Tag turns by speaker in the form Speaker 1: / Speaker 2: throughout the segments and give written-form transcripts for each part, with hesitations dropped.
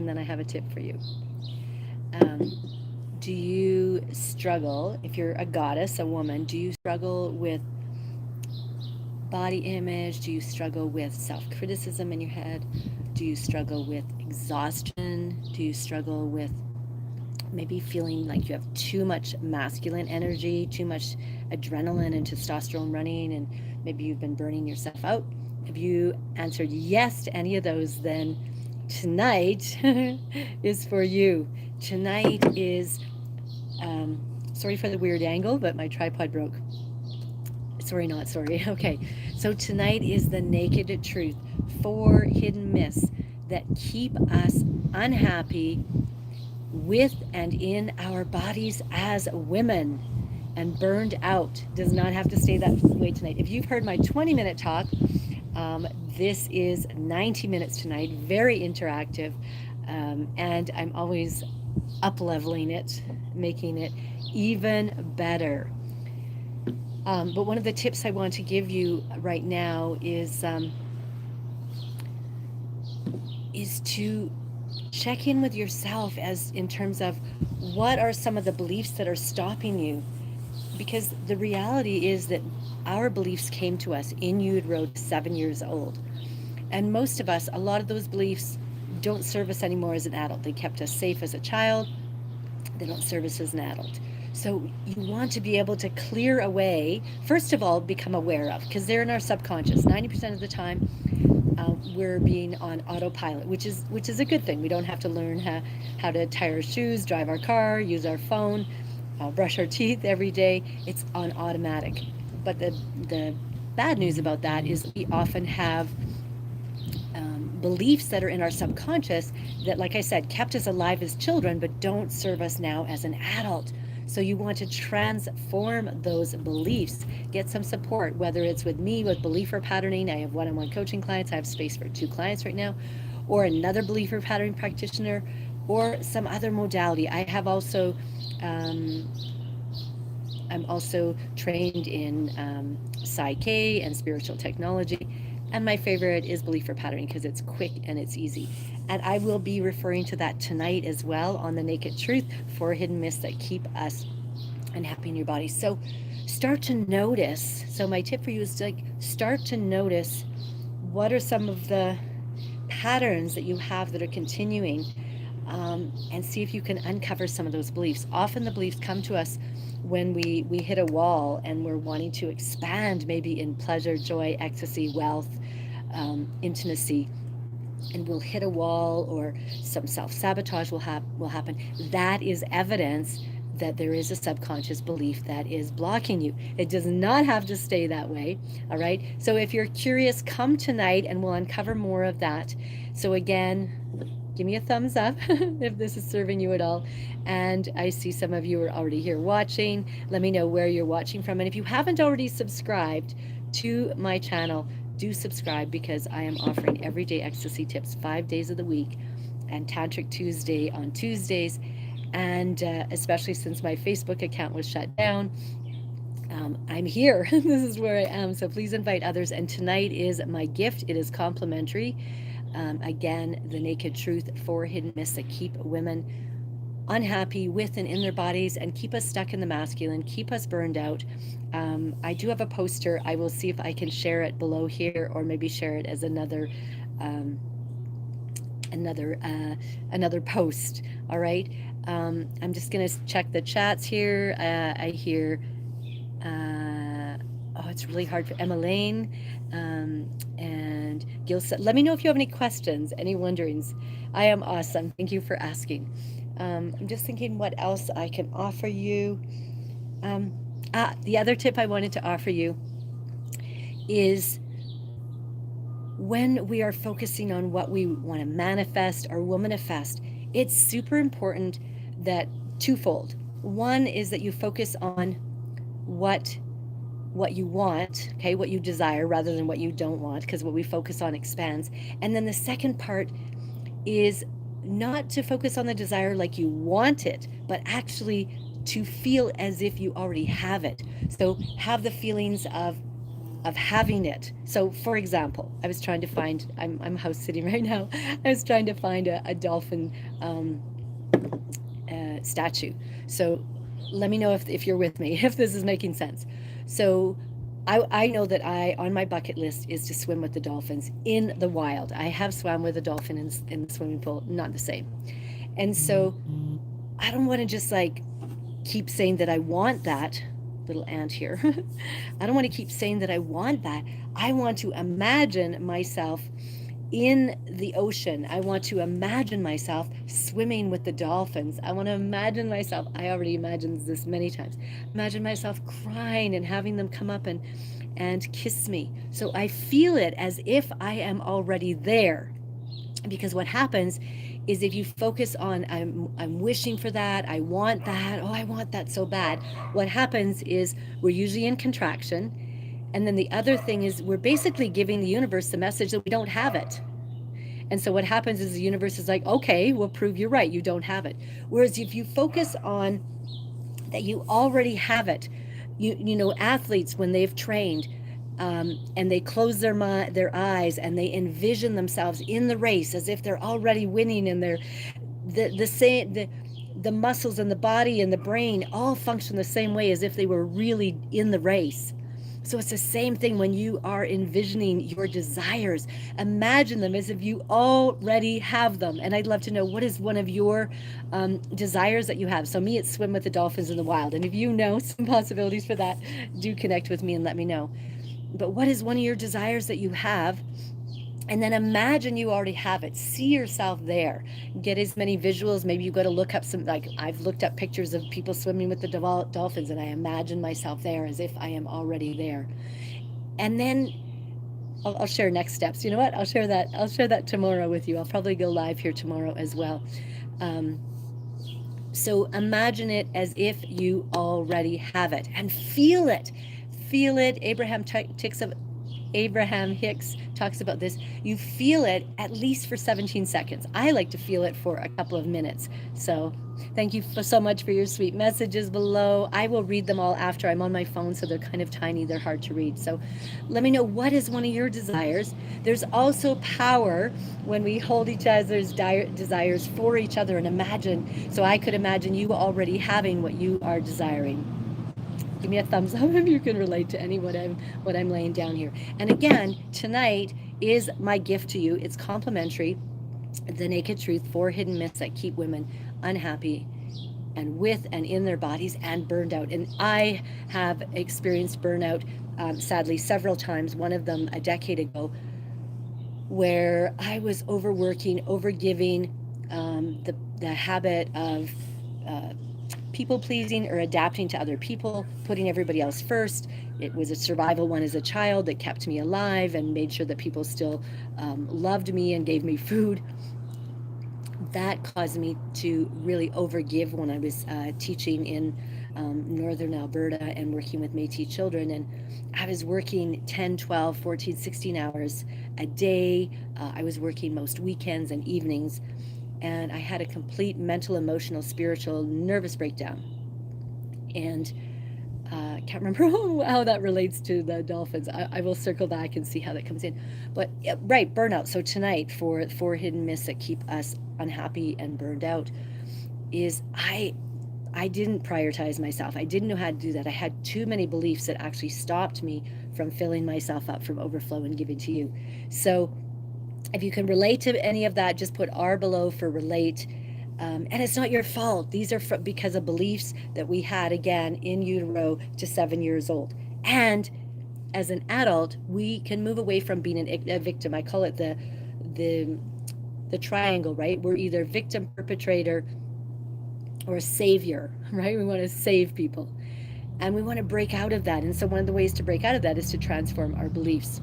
Speaker 1: and then I have a tip for you. Do you struggle, if you're a goddess, a woman, do you struggle with body image? Do you struggle with self-criticism in your head? Do you struggle with exhaustion? Do you struggle with maybe feeling like you have too much masculine energy, too much adrenaline and testosterone running, and maybe you've been burning yourself out? If you answered yes to any of those, then tonight is for you. Tonight is, sorry for the weird angle, but my tripod broke. Sorry, not sorry. Okay. So tonight is the naked truth. 4 hidden myths that keep us unhappy with and in our bodies as women and burned out. Does not have to stay that way tonight. If you've heard my 20-minute talk, this is 90 minutes tonight, very interactive, and I'm always up leveling it, making it even better. But one of the tips I want to give you right now is to check in with yourself as in terms of what are some of the beliefs that are stopping you, because the reality is that our beliefs came to us in utero 7 years old, and most of us, a lot of those beliefs don't serve us anymore as an adult. They kept us safe as a child, they don't serve us as an adult. So you want to be able to clear away, first of all, become aware of, because they're in our subconscious 90% of the time. We're being on autopilot, which is a good thing. We don't have to learn how to tie our shoes, drive our car, use our phone, brush our teeth every day. It's on automatic. But the bad news about that is we often have beliefs that are in our subconscious that, like I said, kept us alive as children but don't serve us now as an adult. So you want to transform those beliefs, get some support, whether it's with me with belief repatterning. I have one-on-one coaching clients. I have space for 2 clients right now, or another belief repatterning practitioner, or some other modality. I have also, I'm also trained in Psyche and spiritual technology. And my favorite is belief repatterning because it's quick and it's easy. And I will be referring to that tonight as well on The Naked Truth, 4 hidden myths that keep us unhappy in your body. So start to notice. So my tip for you is to start to notice what are some of the patterns that you have that are continuing, and see if you can uncover some of those beliefs. Often the beliefs come to us when we hit a wall and we're wanting to expand, maybe in pleasure, joy, ecstasy, wealth, intimacy, and we'll hit a wall, or some self-sabotage will happen. That is evidence that there is a subconscious belief that is blocking you. It does not have to stay that way, all right? So if you're curious, come tonight and we'll uncover more of that. So again, give me a thumbs up if this is serving you at all. And I see some of you are already here watching. Let me know where you're watching from. And if you haven't already subscribed to my channel, do subscribe, because I am offering everyday ecstasy tips 5 days of the week, and Tantric Tuesday on Tuesdays. And especially since my Facebook account was shut down, I'm here. This is where I am. So please invite others. And tonight is my gift. It is complimentary. Again, The Naked Truth, 4 hidden myths that keep women unhappy with and in their bodies and keep us stuck in the masculine, keep us burned out. I do have a poster. I will see if I can share it below here, or maybe share it as another post. All right. I'm just gonna check the chats here. I hear. Oh, it's really hard for Emma Lane and Gil said, let me know if you have any questions, any wonderings. I am awesome. Thank you for asking. I'm just thinking what else I can offer you. The other tip I wanted to offer you is, when we are focusing on what we want to manifest or will manifest, it's super important that twofold. One is that you focus on what you want, okay, what you desire, rather than what you don't want, because what we focus on expands. And then the second part is not to focus on the desire like you want it, but actually to feel as if you already have it. So have the feelings of of having it. So, for example, I was trying to find, I'm house sitting right now. I was trying to find a dolphin um, statue. So, let me know if you're with me, if this is making sense. So, I know that on my bucket list is to swim with the dolphins in the wild. I have swam with a dolphin in the swimming pool, not the same. And so, I don't want to just like keep saying that I want that little ant here. I don't want to keep saying that I want that. I want to imagine myself in the ocean. I want to imagine myself swimming with the dolphins. I want to imagine myself, I already imagined this many times, imagine myself crying and having them come up and kiss me. So I feel it as if I am already there. Because what happens is if you focus on I'm wishing for that, I want that, oh I want that so bad, what happens is we're usually in contraction. And then the other thing is we're basically giving the universe the message that we don't have it. And so what happens is the universe is like, okay, we'll prove you're right, you don't have it. Whereas if you focus on that you already have it, you know, athletes when they've trained, and they close their eyes and they envision themselves in the race as if they're already winning, and they're the same the muscles and the body and the brain all function the same way as if they were really in the race. So it's the same thing when you are envisioning your desires. Imagine them as if you already have them. And I'd love to know, what is one of your desires that you have? So me, it's swim with the dolphins in the wild. And if you know some possibilities for that, do connect with me and let me know. But what is one of your desires that you have? And then imagine you already have it. See yourself there. Get as many visuals. Maybe you got to look up some, like I've looked up pictures of people swimming with the dolphins, and I imagine myself there as if I am already there. And then I'll share next steps. You know what? I'll share that. I'll share that tomorrow with you. I'll probably go live here tomorrow as well. Um, so imagine it as if you already have it and feel it. Feel it. Abraham Hicks talks about this. You feel it at least for 17 seconds. I like to feel it for a couple of minutes. So thank you so much for your sweet messages below. I will read them all after. I'm on my phone, so they're kind of tiny. They're hard to read. So let me know, what is one of your desires? There's also power when we hold each other's desires for each other and imagine. So I could imagine you already having what you are desiring. Give me a thumbs up if you can relate to any what I'm laying down here. And again, tonight is my gift to you. It's complimentary. The Naked Truth, 4 hidden myths that keep women unhappy and with and in their bodies and burned out. And I have experienced burnout, sadly, several times. One of them a decade ago, where I was overworking, overgiving, the habit of people pleasing or adapting to other people, putting everybody else first. It was a survival one as a child that kept me alive and made sure that people still loved me and gave me food. That caused me to really overgive when I was teaching in northern Alberta and working with Métis children. And I was working 10, 12, 14, 16 hours a day. I was working most weekends and evenings. And I had a complete mental, emotional, spiritual, nervous breakdown. And I can't remember how that relates to the dolphins. I will circle back and see how that comes in. But right, burnout. So tonight, for 4 hidden myths that keep us unhappy and burned out, is I didn't prioritize myself. I didn't know how to do that. I had too many beliefs that actually stopped me from filling myself up from overflow and giving to you. So if you can relate to any of that, just put R below for relate. And it's not your fault. These are because of beliefs that we had, again, in utero to 7 years old. And as an adult, we can move away from being a victim. I call it the triangle, right? We're either victim, perpetrator, or a savior, right? We want to save people. And we want to break out of that. And so one of the ways to break out of that is to transform our beliefs.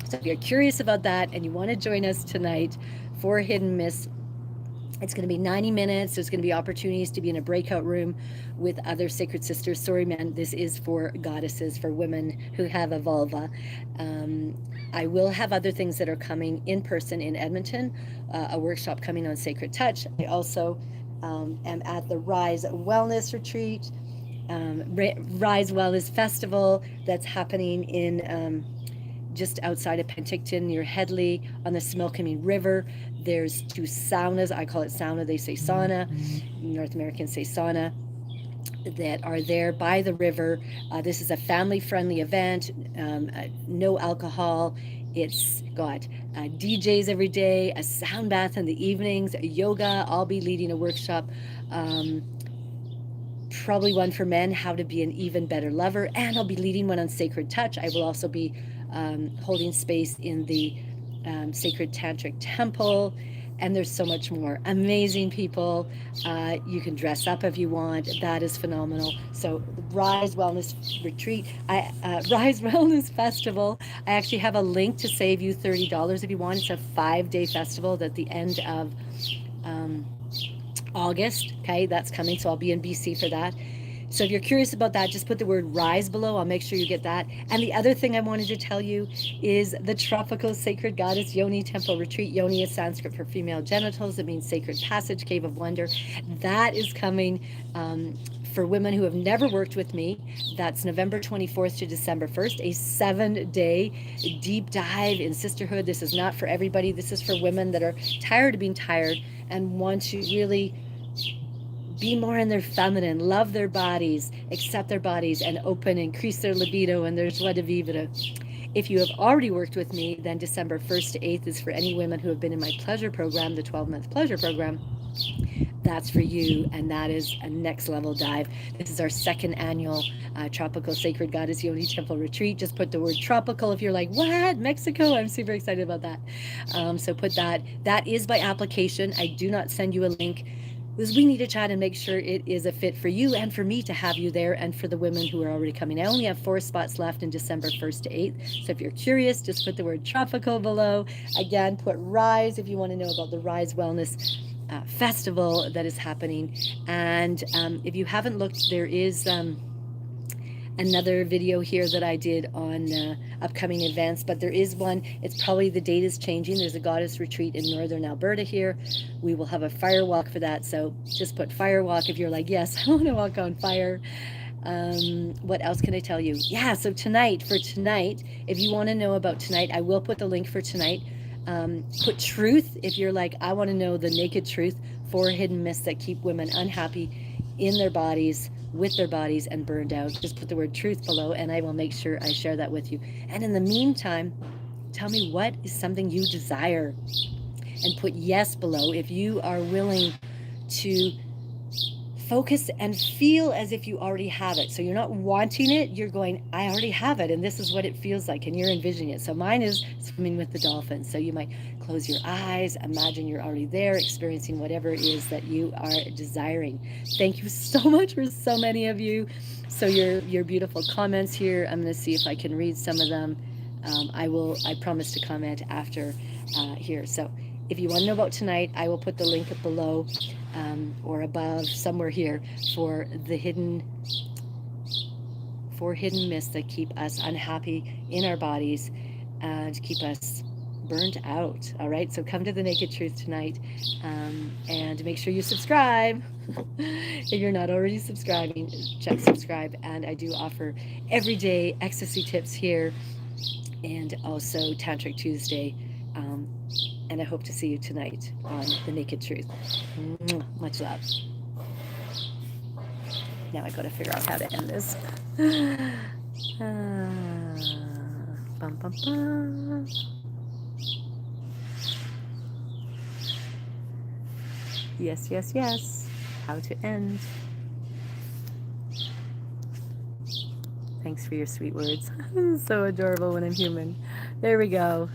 Speaker 1: So if you're curious about that and you want to join us tonight for Hidden Myths, it's going to be 90 minutes. There's going to be opportunities to be in a breakout room with other sacred sisters. Sorry, man, this is for goddesses, for women who have a vulva. I will have other things that are coming in person in Edmonton, a workshop coming on Sacred Touch. I also am at the Rise Wellness Retreat Rise Wellness Festival that's happening in just outside of Penticton near Headley on the Smilkameen River. There's two saunas. I call it sauna. They say sauna. North Americans say sauna, that are there by the river. This is a family-friendly event. No alcohol. It's got DJs every day, a sound bath in the evenings, yoga. I'll be leading a workshop, probably one for men, how to be an even better lover, and I'll be leading one on sacred touch. I will also be holding space in the Sacred Tantric Temple, and there's so much more. Amazing people. You can dress up if you want. That is phenomenal. So Rise Wellness Retreat, Rise Wellness Festival. I actually have a link to save you $30 if you want. It's a 5-day festival at the end of August. Okay, that's coming. So I'll be in BC for that. So if you're curious about that, just put the word rise below. I'll make sure you get that. And the other thing I wanted to tell you is the Tropical Sacred Goddess Yoni Temple Retreat. Yoni is Sanskrit for female genitals. It means sacred passage, cave of wonder. That is coming for women who have never worked with me. That's November 24th to December 1st, a 7-day deep dive in sisterhood. This is not for everybody. This is for women that are tired of being tired and want to really be more in their feminine, love their bodies, accept their bodies, and open, increase their libido and their joie de vivre. If you have already worked with me, then December 1st to 8th is for any women who have been in my pleasure program, the 12-month pleasure program. That's for you, and that is a next level dive. This is our second annual Tropical Sacred Goddess Yoni Temple Retreat. Just put the word tropical if you're like, what? Mexico? I'm super excited about that. So put that. That is by application. I do not send you a link, because we need to chat and make sure it is a fit for you and for me to have you there, and for the women who are already coming. I only have 4 spots left in December 1st to 8th. So if you're curious, just put the word tropical below. Again, put Rise if you want to know about the Rise Wellness Festival that is happening. And if you haven't looked, there is another video here that I did on upcoming events, but there is one. It's probably, the date is changing. There's a goddess retreat in northern Alberta here. We will have a fire walk for that, so just put fire walk if you're like, yes, I want to walk on fire. What else can I tell you? Yeah, so tonight, if you want to know about tonight, I will put the link for tonight. Put truth if you're like, I want to know the naked truth, 4 hidden myths that keep women unhappy in their bodies, with their bodies, and burned out. Just put the word truth below, and I will make sure I share that with you. And in the meantime, tell me what is something you desire, and put yes below if you are willing to focus and feel as if you already have it. So you're not wanting it, you're going, I already have it, and this is what it feels like, and you're envisioning it. So mine is swimming with the dolphins. So you might close your eyes, imagine you're already there, experiencing whatever it is that you are desiring. Thank you so much for so many of you. So your beautiful comments here, I'm going to see if I can read some of them. I promise to comment after here. So if you want to know about tonight, I will put the link below or above, somewhere here, for the 4 hidden myths that keep us unhappy in our bodies and keep us burnt out. All right, so come to the Naked Truth tonight, and make sure you subscribe. If you're not already subscribing, check subscribe. And I do offer everyday ecstasy tips here, and also Tantric Tuesday. And I hope to see you tonight on The Naked Truth. Much love. Now I got to figure out how to end this. Bum, bum, bum. Yes, yes, yes. How to end. Thanks for your sweet words. So adorable when I'm human. There we go.